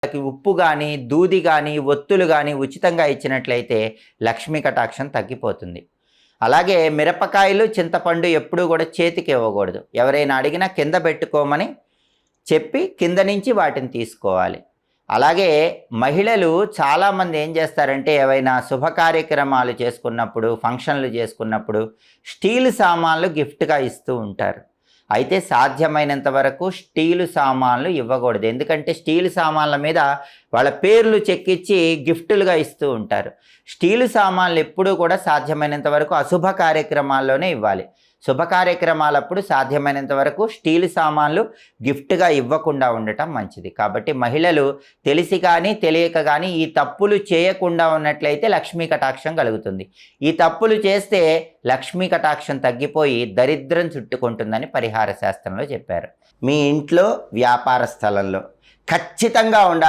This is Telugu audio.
ఉప్పు కానీ, దూది కానీ, ఒత్తులు కానీ ఉచితంగా ఇచ్చినట్లయితే లక్ష్మీ కటాక్షం తగ్గిపోతుంది. అలాగే మిరపకాయలు, చింతపండు ఎప్పుడూ కూడా చేతికి ఇవ్వకూడదు. ఎవరైనా అడిగినా కింద పెట్టుకోమని చెప్పి కింద నుంచి వాటిని తీసుకోవాలి. అలాగే మహిళలు చాలామంది ఏం చేస్తారంటే ఏవైనా శుభ కార్యక్రమాలు చేసుకున్నప్పుడు, ఫంక్షన్లు చేసుకున్నప్పుడు స్టీల్ సామాన్లు గిఫ్ట్గా ఇస్తూ ఉంటారు. అయితే సాధ్యమైనంత వరకు స్టీలు సామాన్లు ఇవ్వకూడదు. ఎందుకంటే స్టీలు సామాన్ల మీద వాళ్ళ పేర్లు చెక్కించి గిఫ్టులుగా ఇస్తూ ఉంటారు. స్టీలు సామాన్లు ఎప్పుడూ కూడా సాధ్యమైనంత వరకు అశుభ కార్యక్రమాల్లోనే ఇవ్వాలి. శుభ కార్యక్రమాలప్పుడు సాధ్యమైనంత వరకు స్టీలు సామాన్లు గిఫ్ట్గా ఇవ్వకుండా ఉండటం మంచిది. కాబట్టి మహిళలు తెలిసి కానీ తెలియక కానీ ఈ తప్పులు చేయకుండా ఉన్నట్లయితే లక్ష్మీ కటాక్షం కలుగుతుంది. ఈ తప్పులు చేస్తే లక్ష్మీ కటాక్షం తగ్గిపోయి దరిద్రం చుట్టుకుంటుందని పరిహార శాస్త్రంలో చెప్పారు. మీ ఇంట్లో, వ్యాపార స్థలంలో ఖచ్చితంగా ఉండాలి